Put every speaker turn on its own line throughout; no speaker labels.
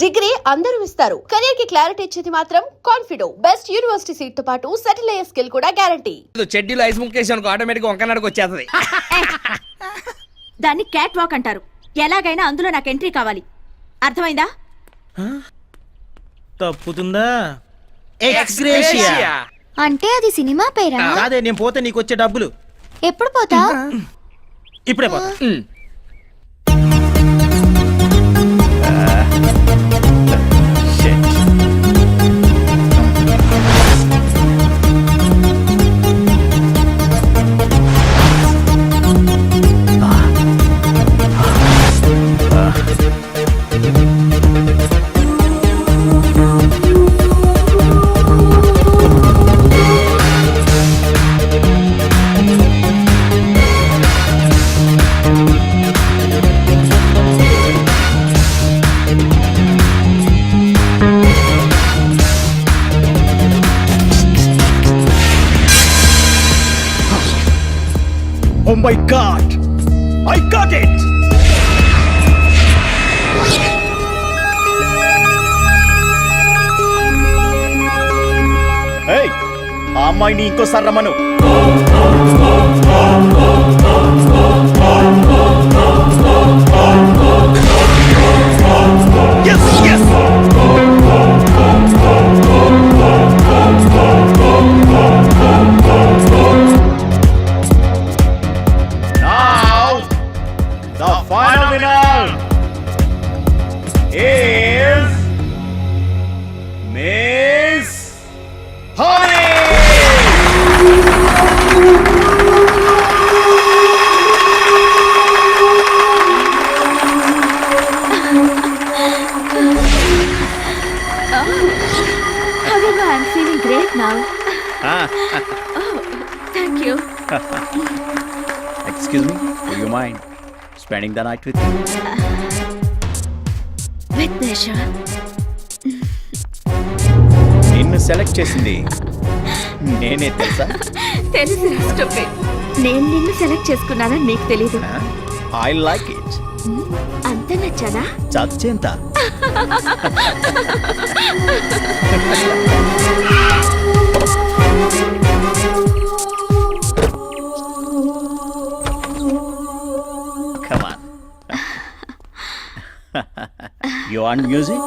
Degree అందరూ ఇస్తారు. Career కి క్లారిటీ ఇచ్చేది మాత్రం కాన్ఫిడో. బెస్ట్ యూనివర్సిటీ సీట్ తో పాటు సెటిల్ అయ్యే స్కిల్ కూడా గ్యారంటీ.
చెడ్డీలో ఐస్ ముక్కేసి అనుకో ఆటోమేటిక్ వంకనాడికి వచ్చేస్తుంది.
దాన్ని క్యాట్ వాక్ అంటారు. ఎలాగైనా అందులో నాకు ఎంట్రీ కావాలి. అర్థమైందా?
తప్పుతుందా? ఎక్స్‌గ్రేషియా
అంటే అది సినిమా పేరా?
అదే నేను పోతే నీకు వచ్చే డబ్బులు.
ఎప్పుడు పోతా?
ఇప్పుడే పోతా.
Oh my God! I got it! Hey! ఆ అమ్మాయిని ఇంకోసారి రమ్మను. Yes, yes! Final winner is Miss Honey.
However, I'm feeling great now. Oh, thank you.
Excuse me, do you mind spending the night with you?
With pleasure.
నిన్ను select చేసింది నేనే తెలుసా?
తెలుసు రాష్ట్రపతి. నేను నిన్ను సెలెక్ట్ చేసుకున్నానని నీకు తెలీదు.
I like it.
అంత నచ్చానా?
చచ్చేంత. Come on. You want music?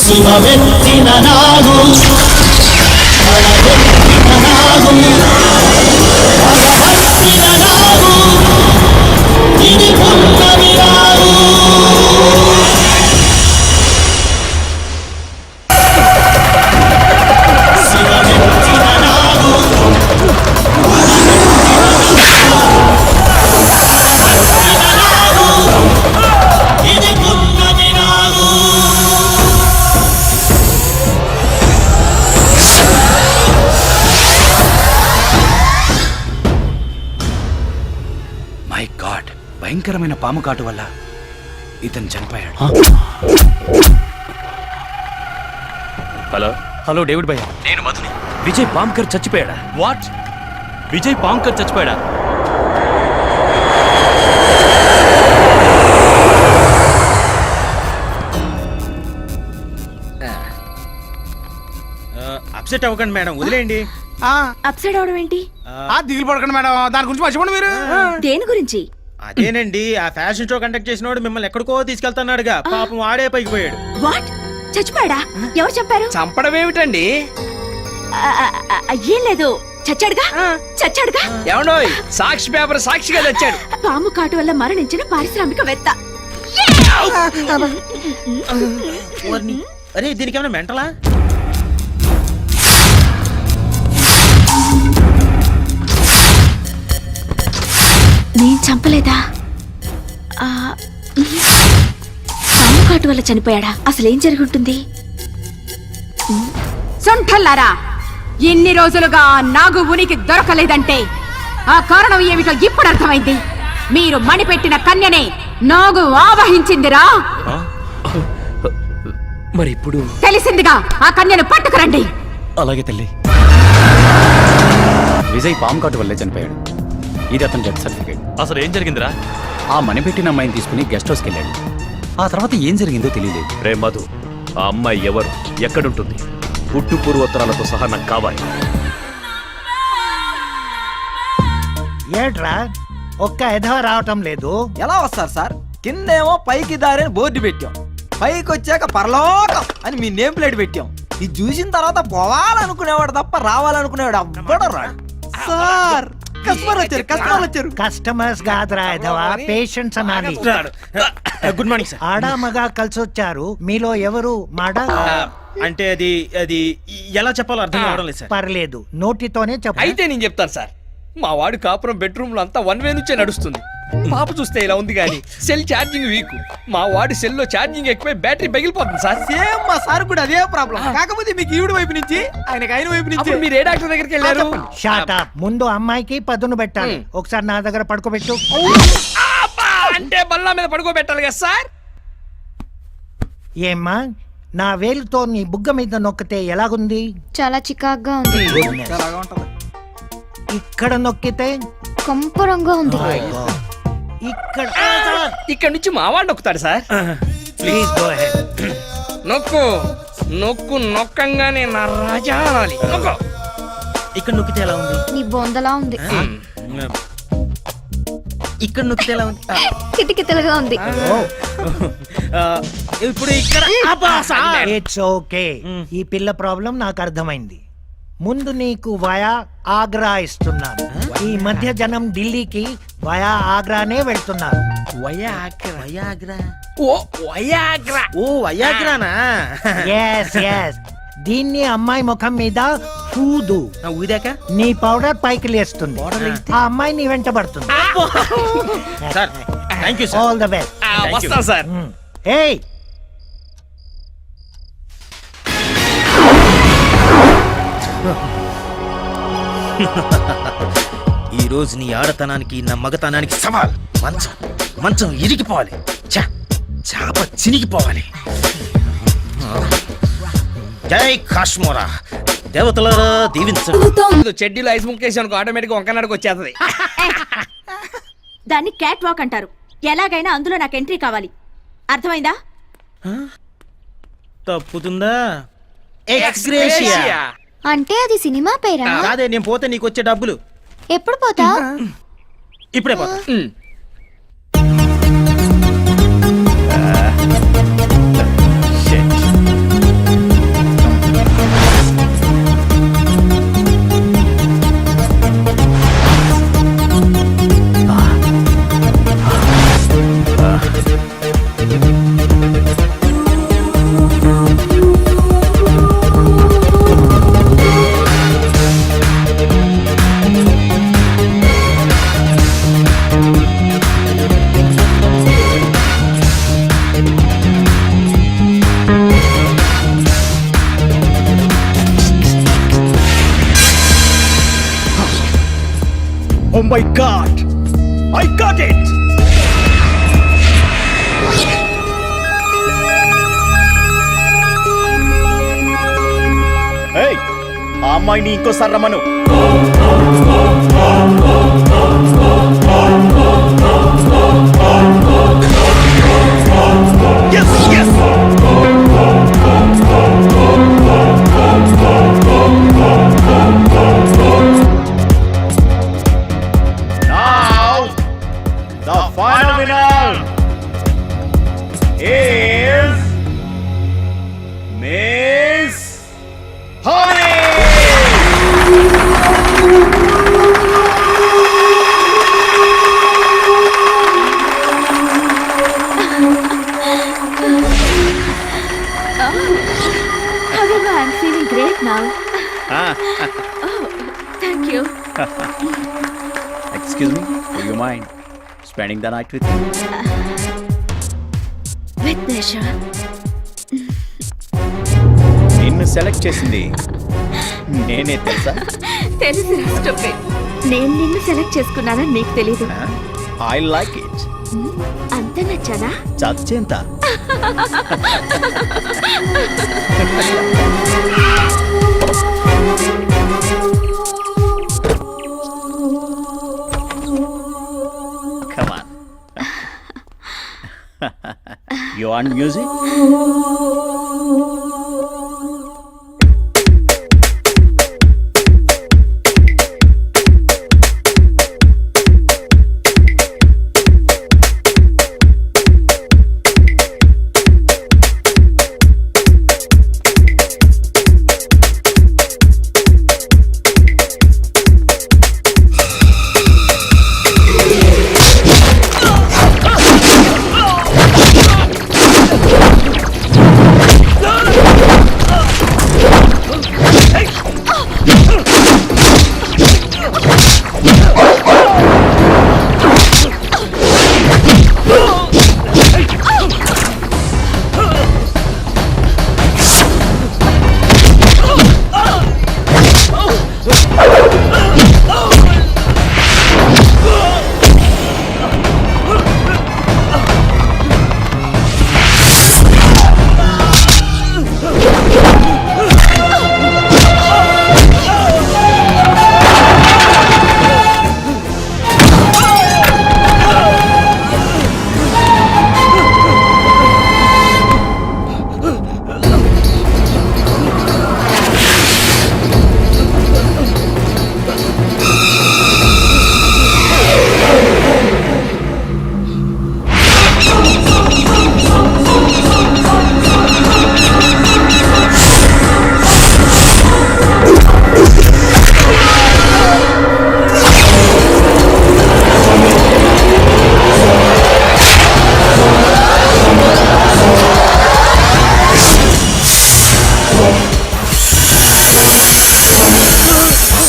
శివమెత్తిన నాగు బలమెత్తిన నాగు భగవంతిన నాగు ఇది పున్నమి నాగు శివమెత్తిన నాగు బలమెత్తిన నాగు
మై గాడ్, భయంకరమైన పాము కాటు వల్ల ఇతను చనిపోయాడు.
హలో డేవిడ్ భయ్య,
నేను మధుని. విజయ్ పాంకర్ చచ్చిపోయాడా?
వాట్? విజయ్ పాంకర్ చచ్చిపోయాడా?
అప్సెట్ అవ్వకండి మేడం, వదిలేయండి.
అప్సైడ్ అవడం ఏంటి?
దిగులు పడకండి మేడం, దాని గురించి మర్చిపోండి మీరు.
దేని గురించి?
అదేనండి, ఆ ఫ్యాషన్ షో కండక్ట్ చేసినోడు మిమ్మల్ని ఎక్కడికో తీసుకెళ్తున్నాడుగా, పాపం వాడే పైకి పోయాడు.
వాట్? చచ్చిపోయాడా? ఎవరు చెప్పారు?
చంపడం ఏమిటండి?
ఏం లేదు, చచ్చాడుగా. చచ్చాడుగా.
ఏమండోయ్, సాక్షి పేపర్ సాక్షిగా తెచ్చాడు.
పాము కాటు వల్ల మరణించిన పారిశ్రామికవేత్త.
అరే దీనికి ఏమైనా మెంటలా?
నేను చంపలేదా? పాము కాటు వల్ల చనిపోయాడా? అసలేం జరుగుంటుంది?
సొంఠల్లారా, ఎన్ని రోజులుగా నాగు ఉనికి దొరకలేదంటే ఆ కారణం ఏమిటో ఇప్పుడు అర్థమైంది. మీరు మణిపెట్టిన కన్యనే నాగు ఆవహించిందిరా.
మరి ఇప్పుడు
తెలిసిందిగా, ఆ కన్యను పట్టుకురండి.
అలాగే తల్లి.
విజయ్ పాము కాటు వల్లే చనిపోయాడు. ఇది అతని డెత్ సర్టిఫికేట్.
అసలు ఏం జరిగిందిరా?
ఆ మణిపెట్టిన అమ్మాయిని తీసుకుని గెస్ట్ హౌస్కి వెళ్ళాడు. ఆ తర్వాత ఏం జరిగిందో తెలియలేదు.
రే మధు, ఆ అమ్మాయి ఎవరు, ఎక్కడుంటుంది? పుట్టు పూర్వోత్తరాలతో సహా నాకు కావాలి.
ఏట్రా ఒక్క ఎధవ రావటం లేదు?
ఎలా వస్తారు సార్? కిందేమో పైకి దారిని బోర్డు పెట్టాం, పైకి వచ్చాక పరలోకం అని మీ నేమ్ ప్లేట్ పెట్టాం. ఇది చూసిన తర్వాత పోవాలనుకునేవాడు తప్ప రావాలనుకునేవాడు అవ్వడం రాడు సార్. కస్టమర్ వచ్చారు.
కస్టమర్స్ కాదురా ఎధవ, పేషెంట్స్ అనాలి.
Good morning sir.
ఆడా మగా కలిసి వచ్చారు. మీలో ఎవరు మాడా?
అంటే అది అది ఎలా చెప్పాలో అర్థం కావడం లేదు సార్.
పర్లేదు, నోటితోనే చెప్పు.
అయితే నేను చెప్తాను సార్. మా వాడు కాపురం బెడ్రూమ్ లో అంతా వన్ వే నుంచే నడుస్తుంది. పాప చూస్తే ఇలా ఉంది కానీ సెల్ ఛార్జింగ్ వీక్. మా వాడి సెల్ లో ఛార్జింగ్ ఎక్కువై బ్యాటరీ పగిలిపోతుంది సార్. సేమ్ మా సార్ కూడా అదే ప్రాబ్లం. కాకపోతే మీకు ఈవిడ వైపు నుంచి ఆయనకి ఆయన వైపు నుంచి. మీరు ఏ డాక్టర్ దగ్గరికి వెళ్ళారు?
Shot up. ముందు అమ్మాయికి పదును పెట్టాలి. ఒకసారి నా దగ్గర పడుకోబెట్టు.
అంటే బల్లా మీద పడుకోబెట్టాలి కదా సార్.
ఏమ్మా, నా వేలుతో నీ బుగ్గ మీద నొక్కితే ఎలాగుంది?
చాలా చికాగ్గా ఉంది.
ఇక్కడ నొక్కితే
కంపరంగా ఉంది.
ఇక్కడ
ఇక్కడ నుంచి మా వాడు నొక్కుతాడు సార్.
Please go ahead.
నొక్కు నొక్కు, నొక్కంగానే నా రాజా అనాలి. నొక్కు.
ఇక్కడ నొక్కితే ఎలా ఉంది?
నీ బొందలా ఉంది.
ఇక్కడ నొక్కితే ఎలా ఉంది?
కిటికితలుగా ఉంది.
ఇప్పుడు ఇక్కడ
ఇట్స్ ఓకే. ఈ పిల్ల ప్రాబ్లం నాకు అర్థమైంది. ముందు నీకు వయా ఆగ్రా ఇస్తున్నాను. ఈ మధ్య జనం ఢిల్లీకి వయా ఆగ్రానే వెళ్తున్నారు.
Oh Viagra.
ఓ వయాగ్రానా?
Yes yes. దీన్ని అమ్మాయి ముఖం మీద ఊదు.
ఊదాక
నీ పౌడర్ పైకి లేస్తుంది. ఆ అమ్మాయి నీ వెంట పడుతుంది.
Sir thank you sir.
All the best.
వస్తాను సార్.
ఏయ్,
ఈ రోజు నీ ఆడతనానికి నా మగతనానికి సవాల్. మంచం మంచం ఇరిగిపోవాలి, చాప చినిగిపోవాలి. జై కాశ్మోరా, దేవతలారా దీవించండి.
చెడ్డీలో ఐస్ ముక్కేసి అనుకో, ఆటోమేటిక్ వంకనాడికి వచ్చేస్తుంది.
దాన్ని క్యాట్ వాక్ అంటారు. ఎలాగైనా అందులో నాకు ఎంట్రీ కావాలి. అర్థమైందా?
తప్పుతుందా? ఎక్స్గ్రేషియా.
అంటే అది సినిమా పేరా?
అదే, నేను పోతే నీకు వచ్చే డబ్బులు.
ఎప్పుడు పోతా?
ఇప్పుడే పోతా.
Oh my God! I got it!
అమ్మాయిని ఇంకోసారి రమ్మను. Yes, yes. Now, the final winner is Miss Honey.
However, I'm feeling great now. Thank you.
Excuse me, would you mind spending the night with me?
With pleasure.
నిన్ను select చేసింది నేనే తెలుసా?
తెలుసు stupid. నేను నిన్ను సెలెక్ట్ చేసుకున్నానని నీకు తెలీదు.
I like it.
అంత నచ్చానా?
చచ్చేంత. Come on. You want music?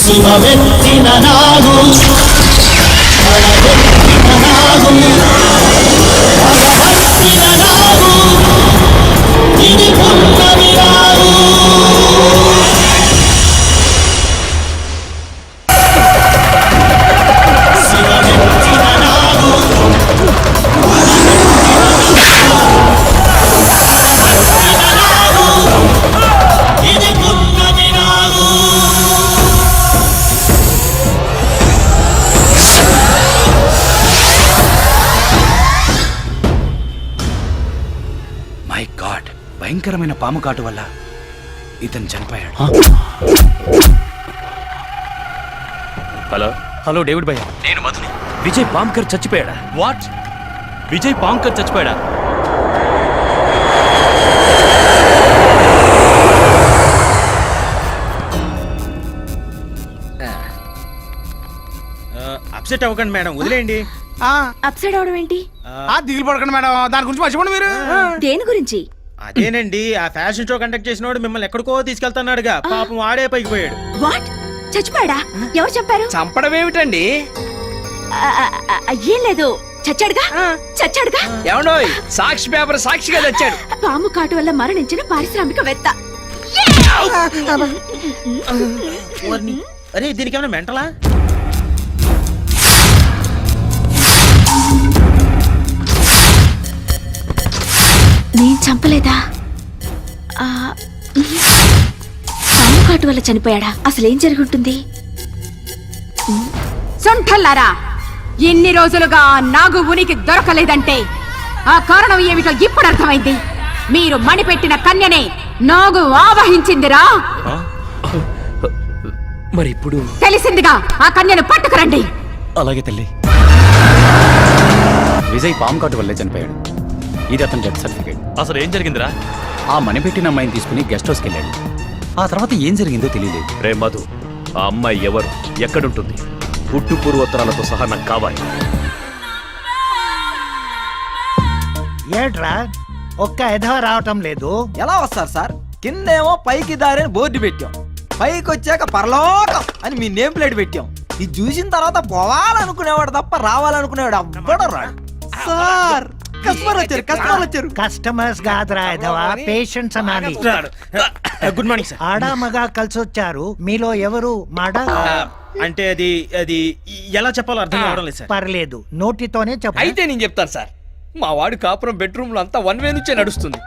శివమెత్తిన నాగు బలమెత్తిన నాగు భగవంతిన నాగు ఇది పున్నమి నాగు. శివమెత్తిన నాగు ఇది పున్నమి నాగు.
మై గాడ్, భయంకరమైన పాము కాటు వల్ల ఇతను చనిపోయాడు.
హలో
హలో డేవిడ్ భయ్య, నేను మధుని.
విజయ్ పాంకర్ చచ్చిపోయాడా?
వాట్?
విజయ్ పాంకర్ చచ్చిపోయాడా?
అప్సెట్ అవ్వకండి మేడం, వదిలేయండి.
అప్సైడ్ అవడం ఏంటి?
దిగులు పడకండి మేడం, దాని గురించి మర్చిపోండి మీరు.
దేని గురించి?
అదేనండి, ఆ ఫ్యాషన్ షో కండక్ట్ చేసినోడు మిమ్మల్ని ఎక్కడికో తీసుకెళ్తున్నాడుగా, పాపం వాడే పైకి పోయాడు.
వాట్? చచ్చిపోయాడా? ఎవరు చెప్పారు?
చంపడం ఏమిటండి?
ఏం లేదు, చచ్చాడుగా. చచ్చాడుగా.
ఏమండోయ్, సాక్షి పేపర్ సాక్షిగా తెచ్చాడు.
పాము కాటు వల్ల మరణించిన పారిశ్రామికవేత్త.
అరే దీనికి ఏమైనా మెంటలా?
నేను చంపలేదా? పాము కాటు వల్ల చనిపోయాడా? అసలు ఏం జరుగుంటుంది?
సొంఠల్లారా, ఎన్ని రోజులుగా ఆ నాగు ఉనికి దొరకలేదంటే ఆ కారణం ఏమిటో ఇప్పుడు అర్థమైంది. మీరు మణిపెట్టిన కన్యనే నాగు ఆవహించిందిరా.
మరి ఇప్పుడు
తెలిసిందిగా ఆ కన్యను పట్టుకురండి.
అలాగే తల్లి. విజయ్ పాము కాటు వల్లే చనిపోయాడు. ఇది అతని డెత్ సర్టిఫికేట్.
అసలు ఏం జరిగిందిరా?
ఆ మణిపెట్టిన అమ్మాయిని తీసుకుని గెస్ట్ హౌస్కి వెళ్ళాడు. ఆ తర్వాత ఏం జరిగిందో తెలియలేదు.
రే మధు, ఆ అమ్మాయి ఎవరు, ఎక్కడుంటుంది? పుట్టు పూర్వోత్తరాలతో సహా నాకు కావాలి.
ఏట్రా ఒక్క ఎధవ రావటం లేదు.
ఎలా వస్తారు సార్? కిందేమో పైకి దారిని బోర్డు పెట్టాం, పైకి వచ్చాక పరలోకం అని మీ నేమ్ ప్లేట్ పెట్టాం. ఇది చూసిన తర్వాత పోవాలనుకునేవాడు తప్ప రావాలనుకునేవాడు అవ్వడం రాడు. సార్ కస్టమర్ వచ్చారు.
కస్టమర్స్ కాదురా ఎధవ, పేషెంట్స్ అనాలి.
Good morning sir.
ఆడా మగా కలిసి వచ్చారు. మీలో ఎవరు మాడ?
అంటే అది ఎలా చెప్పాలో అర్థం కావడం లేదు సార్.
పర్లేదు, నోటితోనే చెప్పు.
అయితే నేను చెప్తాను సార్. మా వాడు కాపురం బెడ్రూమ్ లో అంతా వన్ వే నుంచే నడుస్తుంది.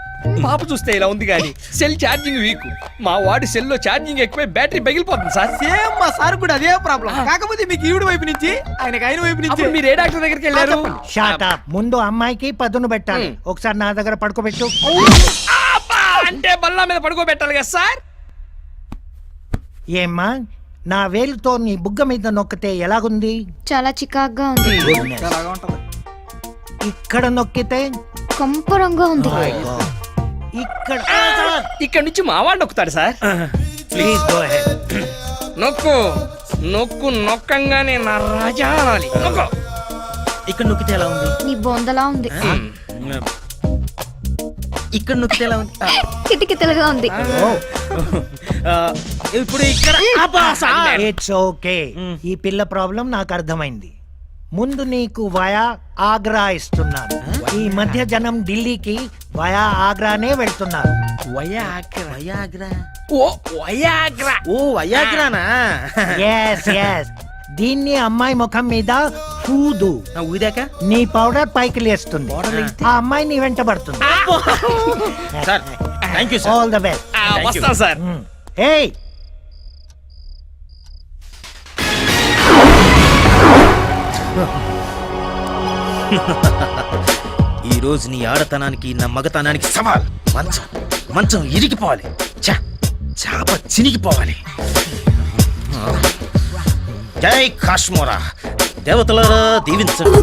పాప చూస్తే ఇలా ఉంది కానీ సెల్ ఛార్జింగ్ వీక్. మా వాడి సెల్ లో ఛార్జింగ్ ఎక్కువై బ్యాటరీ పగిలిపోతుంది సార్. సేమ్ మా సార్ కూడా అదే ప్రాబ్లం. కాకపోతే మీకు ఈవిడ వైపు నుంచి ఆయన వైపు నుంచి. మీరు ఏ డాక్టర్ దగ్గరికి వెళ్ళారు?
Shot up. ముందు అమ్మాయికి పదును పెట్టాలి. ఒకసారి నా దగ్గర పడుకోబెట్టు.
అంటే బల్లా మీద పడుకోబెట్టాలి కదా సార్.
ఏమ్మా, నా వేలుతో నీ బుగ్గ మీద నొక్కితే ఎలాగుంది?
చాలా చికాగ్గా ఉంది.
ఇక్కడ నొక్కితే
కంపరంగా ఉంది.
ఇక్కడ.
ఇక్కడ నుంచి మా వాడు నొక్కుతాడు సార్.
Please go ahead.
నొక్కు నొక్కు నొక్కంగానే నా రాజా అనాలి. నొక్కు.
ఇక్కడ నొక్కితే ఎలా ఉంది?
నీ బొందలా ఉంది.
ఇక్కడ నొక్కితే ఎలా ఉంది?
కిటికితలుగా ఉంది.
ఇప్పుడు ఇక్కడ
ఇట్స్ ఓకే. ఈ పిల్ల ప్రాబ్లం నాకు అర్థమైంది. ముందు నీకు వయా ఆగ్రా ఇస్తున్నాను. ఈ మధ్య జనం ఢిల్లీకి వయా ఆగ్రానే వెళ్తున్నారు.
వయాగ్రా.
Oh Viagra.
ఓ వయాగ్రానా?
Yes yes. దీన్ని అమ్మాయి ముఖం మీద పూదు.
ఊదాక
నీ పౌడర్ పైకి లేస్తుంది. ఆ అమ్మాయి నీ వెంట పడుతుంది.
Sir thank you sir.
All the best.
వస్తా సార్.
ఏయ్,
ఈ రోజు నీ ఆడతనానికి నా మగతనానికి సవాల్. మంచం మంచం ఇరిగిపోవాలి. చాప చినిగిపోవాలి. జై కాశ్మోరా. దేవతలారా దీవించండి.